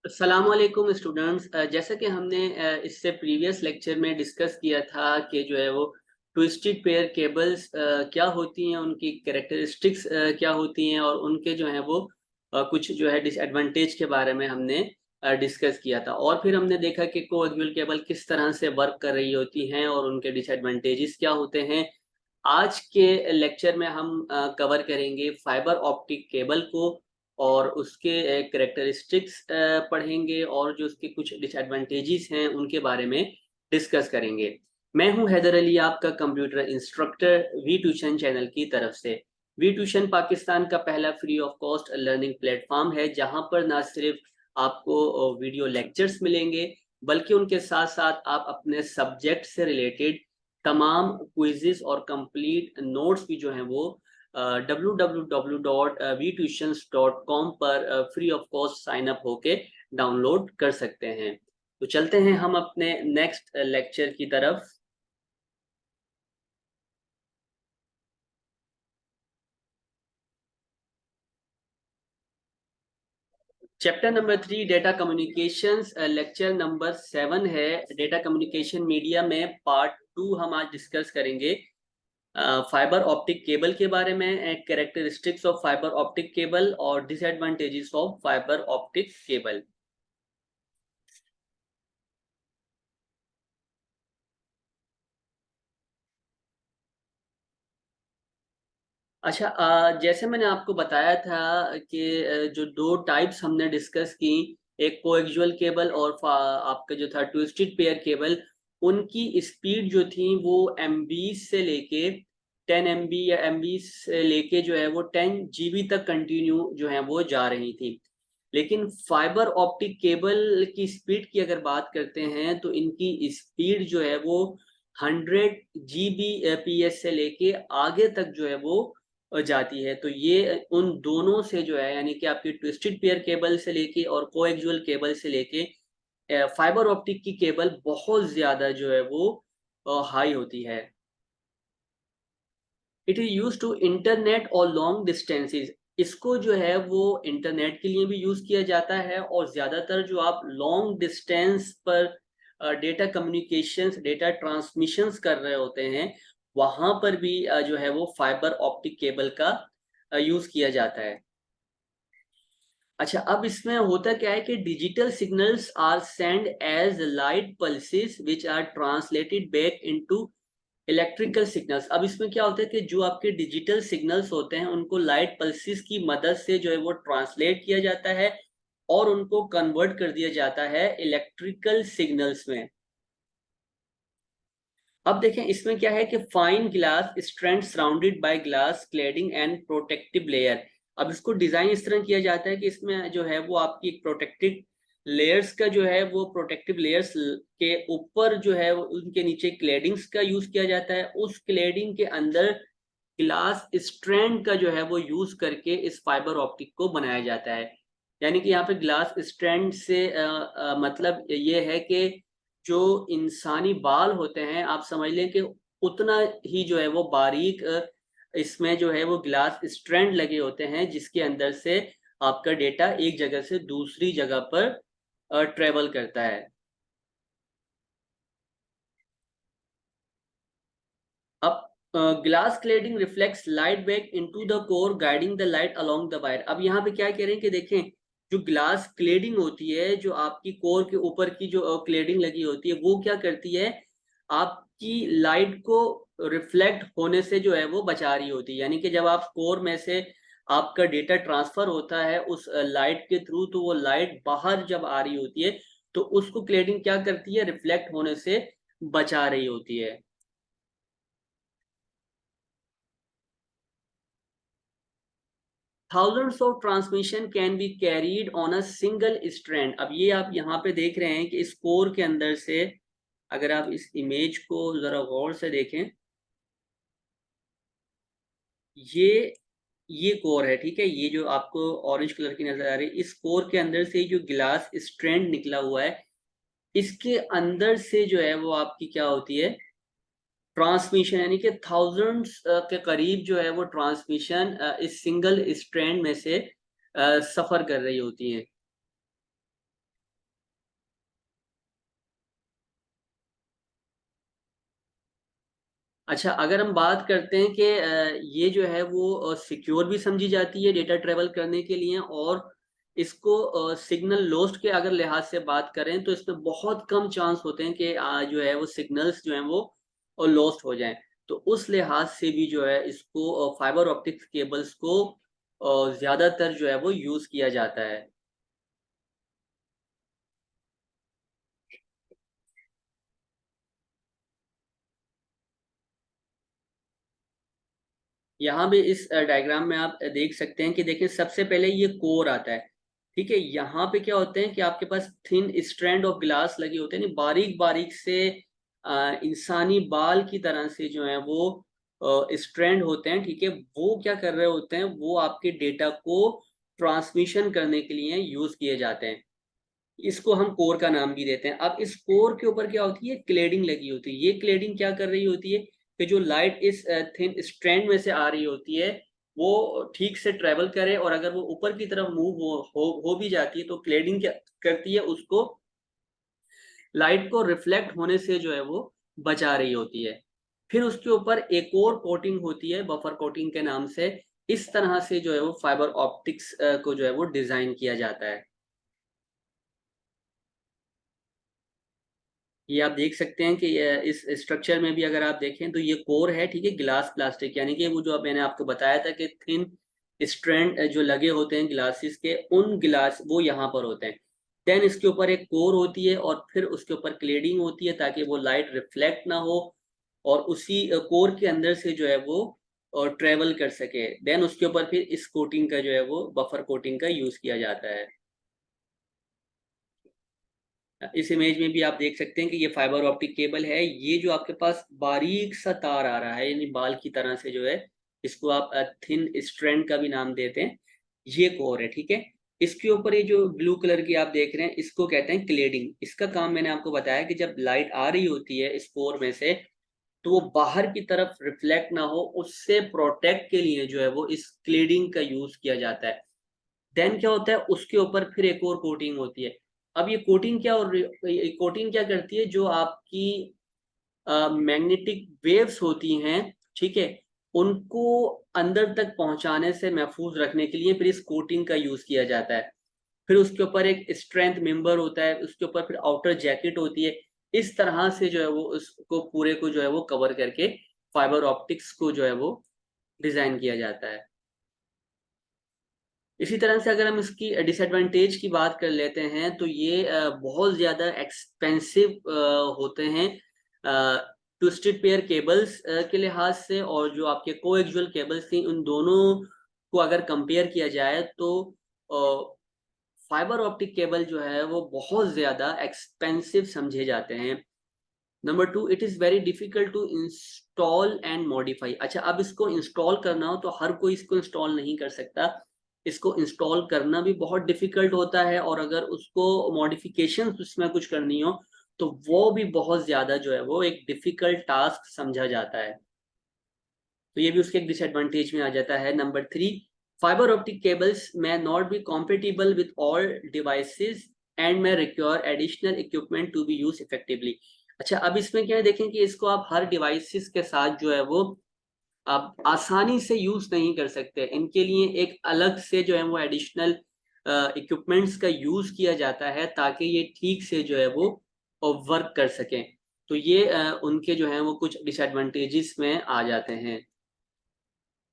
अस्सलाम वालेकुम स्टूडेंट्स। जैसा कि हमने इससे प्रीवियस लेक्चर में डिस्कस किया था कि जो है वो ट्विस्टेड पेयर केबल्स क्या होती हैं, उनकी कैरेक्टरिस्टिक्स क्या होती हैं और उनके जो है वो कुछ जो है डिसएडवांटेज के बारे में हमने डिस्कस किया था। और फिर हमने देखा कि कोएक्सियल केबल किस तरह से वर्क कर रही होती हैं और उनके डिसएडवांटेजेस क्या होते हैं। आज के लेक्चर में हम कवर करेंगे फाइबर ऑप्टिक केबल को और उसके करेक्टरिस्टिक्स पढ़ेंगे और जो उसके कुछ डिसएडवांटेजेस हैं उनके बारे में डिस्कस करेंगे। मैं हूं हैदर अली, आपका computer instructor V tuition channel की तरफ से। वी ट्यूशन पाकिस्तान का पहला free of cost learning platform है जहां पर ना सिर्फ आपको वीडियो लेक्चर्स मिलेंगे बल्कि उनके साथ साथ आप अपने सब्जेक्ट से रिलेटेड तमाम क्विज़ेस और कंप्लीट नोट्स भी जो हैं वो www.vtuitions.com पर free of cost sign up होके डाउनलोड कर सकते हैं। तो चलते हैं हम अपने नेक्स्ट लेक्चर की तरफ। Chapter number 3 data communications, lecture number 7 है डेटा कम्युनिकेशन मीडिया में पार्ट 2। हम आज डिस्कस करेंगे फाइबर ऑप्टिक केबल के बारे में, characteristics of fibre optic cable और disadvantages of fibre optic cable. अच्छा, जैसे मैंने आपको बताया था कि जो दो टाइप्स हमने डिस्कस की, एक कोएक्सियल केबल और आपका जो था ट्विस्टेड पेयर केबल, उनकी स्पीड जो थी वो एमबी से लेके 10 MB या एमबी से लेके जो है वो 10 GB तक कंटिन्यू जो है वो जा रही थी। लेकिन फाइबर ऑप्टिक केबल की स्पीड की अगर बात करते हैं तो इनकी स्पीड जो है वो 100 GBps से लेके आगे तक जो है वो जाती है। तो ये उन दोनों से जो है, यानी कि आपकी ट्विस्टेड पेयर केबल से लेके और कोएक्सियल केबल से लेके फाइबर ऑप्टिक की केबल बहुत ज्यादा जो है वो हाई होती है। It is used to internet और लॉन्ग डिस्टेंसेस। इसको जो है वो इंटरनेट के लिए भी यूज किया जाता है और ज्यादातर जो आप लॉन्ग डिस्टेंस पर डेटा कम्युनिकेशंस, डेटा ट्रांसमिशंस कर रहे होते हैं, वहां पर भी जो है वो फाइबर ऑप्टिक केबल का यूज किया जाता है। अच्छा, अब इसमें होता क्या है कि digital signals are sent as light pulses which are translated back into electrical signals. अब इसमें क्या होता है कि जो आपके डिजिटल सिग्नल्स होते हैं उनको लाइट पल्सेस की मदद से जो है वो ट्रांसलेट किया जाता है और उनको कन्वर्ट कर दिया जाता है इलेक्ट्रिकल सिग्नल्स में। अब देखें इसमें क्या है कि fine glass strand surrounded by glass cladding and protective layer. अब इसको डिजाइन इस तरह किया जाता है कि इसमें जो है वो आपकी एक प्रोटेक्टिव लेयर्स का जो है वो प्रोटेक्टिव लेयर्स के ऊपर जो है उनके नीचे क्लैडिंग्स का यूज किया जाता है। उस क्लैडिंग के अंदर ग्लास स्ट्रैंड का जो है वो यूज करके इस फाइबर ऑप्टिक को बनाया जाता है। यानी कि यहाँ पे ग्लास स्ट्रैंड से मतलब ये है कि जो इंसानी बाल होते हैं, आप समझ लें कि उतना ही जो है वो बारीक इसमें जो है वो ग्लास स्ट्रैंड लगे होते हैं जिसके अंदर से आपका डेटा एक जगह से दूसरी जगह पर ट्रेवल करता है। अब glass cladding reflects light back into the core guiding the light along the wire. अब यहाँ पे क्या कह रहे हैं कि देखें, जो ग्लास क्लेडिंग होती है, जो आपकी कोर के ऊपर की जो क्लेडिंग लगी होती है, वो क्या करती है, आपकी लाइट को रिफ्लेक्ट होने से जो है वो बचा रही होती है। यानी कि जब आप कोर में से आपका डेटा ट्रांसफर होता है उस लाइट के थ्रू, तो वो लाइट बाहर जब आ रही होती है तो उसको क्लेडिंग क्या करती है, रिफ्लेक्ट होने से बचा रही होती है। Thousands of transmission can be carried on a single strand। अब ये आप यहाँ पे देख रहे हैं कि इस कोर के अंदर से, अगर आप इस इमेज को जरा गौर से देखें, ये ये कोर है, ठीक है। ये जो आपको ऑरेंज कलर की नजर आ रही है, इस कोर के अंदर से जो ग्लास स्ट्रैंड निकला हुआ है, इसके अंदर से जो है वो आपकी क्या होती है, ट्रांसमिशन, यानी कि थाउजेंड्स के करीब जो है वो ट्रांसमिशन इस सिंगल स्ट्रैंड में से सफर कर रही होती है। अच्छा, अगर हम बात करते हैं कि ये जो है वो सिक्योर भी समझी जाती है डेटा ट्रेवल करने के लिए, और इसको सिग्नल लॉस्ट के अगर लिहाज से बात करें तो इसमें बहुत कम चांस होते हैं कि जो है वो सिग्नल्स जो हैं वो लॉस्ट हो जाएं। तो उस लिहाज से भी जो है इसको फाइबर ऑप्टिक्स केबल्स को ज़्यादातर जो है वो यूज़ किया जाता है। यहाँ भी इस डायग्राम में आप देख सकते हैं कि देखिए सबसे पहले ये कोर आता है। ठीक है, यहाँ पे क्या होते हैं कि आपके पास थिन स्ट्रैंड ऑफ ग्लास लगे होते हैं, बारीक बारीक से इंसानी बाल की तरह से जो है वो स्ट्रैंड होते हैं। ठीक है, वो क्या कर रहे होते हैं, वो आपके डेटा को ट्रांसमिशन करने के लिए यूज किए जाते हैं। इसको हम कोर का नाम भी देते हैं। अब इस कोर के ऊपर क्या होती है, क्लेडिंग लगी होती है। ये क्लेडिंग क्या कर रही होती है कि जो लाइट इस थिन स्ट्रैंड में से आ रही होती है वो ठीक से ट्रेवल करे, और अगर वो ऊपर की तरफ मूव हो भी जाती है तो क्लेडिंग क्या करती है, उसको लाइट को रिफ्लेक्ट होने से जो है वो बचा रही होती है। फिर उसके ऊपर एक और कोटिंग होती है बफर कोटिंग के नाम से। इस तरह से जो है वो फाइबर ऑप्टिक्स को जो है वो डिजाइन किया जाता है। ये आप देख सकते हैं कि इस स्ट्रक्चर में भी अगर आप देखें तो ये कोर है। ठीक है, ग्लास प्लास्टिक, यानी कि वो जो अब मैंने आपको बताया था कि थिन स्ट्रैंड जो लगे होते हैं ग्लासेस के, उन ग्लास वो यहाँ पर होते हैं। देन इसके ऊपर एक कोर होती है और फिर उसके ऊपर क्लेडिंग होती है ताकि वो लाइट रिफ्लेक्ट ना हो, और उसी कोर के अंदर से जो है वो और ट्रेवल कर सके। देन उसके ऊपर फिर इस कोटिंग का जो है वो बफर कोटिंग का यूज किया जाता है। इस इमेज में भी आप देख सकते हैं कि ये फाइबर ऑप्टिक केबल है। ये जो आपके पास बारीक सा तार आ रहा है, यानी बाल की तरह से जो है, इसको आप थिन स्ट्रैंड का भी नाम देते हैं। ये कोर है। ठीक है, इसके ऊपर ये जो ब्लू कलर की आप देख रहे हैं इसको कहते हैं क्लेडिंग। इसका काम मैंने आपको बताया कि जब लाइट आ रही होती है इस कोर में से तो वो बाहर की तरफ रिफ्लेक्ट ना हो, उससे प्रोटेक्ट के लिए जो है वो इस क्लेडिंग का यूज किया जाता है। देन क्या होता है, उसके ऊपर फिर एक और कोटिंग होती है। अब ये कोटिंग क्या, और ये कोटिंग क्या करती है, जो आपकी मैग्नेटिक वेव्स होती हैं, ठीक है, उनको अंदर तक पहुंचाने से महफूज रखने के लिए फिर इस कोटिंग का यूज किया जाता है। फिर उसके ऊपर एक स्ट्रेंथ मेंबर होता है, उसके ऊपर फिर आउटर जैकेट होती है। इस तरह से जो है वो उसको पूरे को जो है वो कवर करके फाइबर ऑप्टिक्स को जो है वो डिजाइन किया जाता है। इसी तरह से अगर हम इसकी डिसएडवांटेज की बात कर लेते हैं तो ये बहुत ज़्यादा एक्सपेंसिव होते हैं ट्विस्टेड पेयर केबल्स के लिहाज से, और जो आपके कोएक्सियल केबल्स थी उन दोनों को अगर कंपेयर किया जाए तो फाइबर ऑप्टिक केबल जो है वो बहुत ज़्यादा एक्सपेंसिव समझे जाते हैं। Number two, it is very difficult to install and modify. अच्छा, अब इसको इंस्टॉल करना हो तो हर कोई इसको इंस्टॉल नहीं कर सकता। इसको इंस्टॉल करना भी बहुत डिफिकल्ट होता है, और अगर उसको मॉडिफिकेशन उसमें कुछ करनी हो तो वो भी बहुत ज़्यादा जो है वो एक डिफिकल्ट टास्क समझा जाता है। तो ये भी उसके एक डिसएडवांटेज में आ जाता है। Number three, fibre optic cables may not be compatible with all devices and may require additional equipment to be used effectively। अच्छा, अब इसमें क्या है, देखें कि इसको आप हर डिवाइसेस के साथ जो है वो आप आसानी से यूज नहीं कर सकते। इनके लिए एक अलग से जो है वो एडिशनल इक्विपमेंट्स का यूज किया जाता है ताकि ये ठीक से जो है वो वर्क कर सकें। तो ये उनके जो है वो कुछ डिसएडवांटेजेस में आ जाते हैं।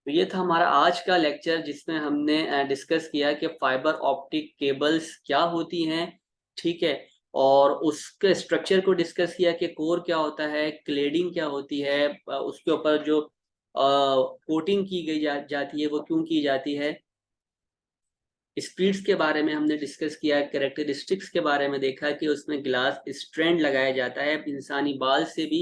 तो ये था हमारा आज का लेक्चर जिसमें हमने डिस्कस किया कि फाइबर ऑप्टिक केबल्स क्या होती हैं। ठीक है, और उसके स्ट्रक्चर को डिस्कस किया कि कोर क्या होता है, क्लेडिंग क्या होती है, उसके ऊपर जो कोटिंग की गई जाती है वो क्यों की जाती है। स्पीड्स के बारे में हमने डिस्कस किया, कैरेक्टरिस्टिक्स के बारे में देखा कि उसमें ग्लास स्ट्रैंड लगाया जाता है, इंसानी बाल से भी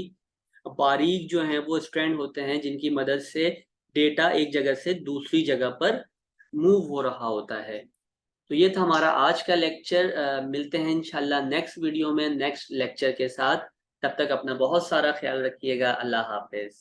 बारीक जो हैं वो स्ट्रैंड होते हैं जिनकी मदद से डेटा एक जगह से दूसरी जगह पर मूव हो रहा होता है। तो ये था हमारा आज का लेक्चर। मिलते हैं इंशाल्लाह नेक्स्ट वीडियो में नेक्स्ट लेक्चर के साथ। तब तक अपना बहुत सारा ख्याल रखिएगा। अल्लाह हाफिज।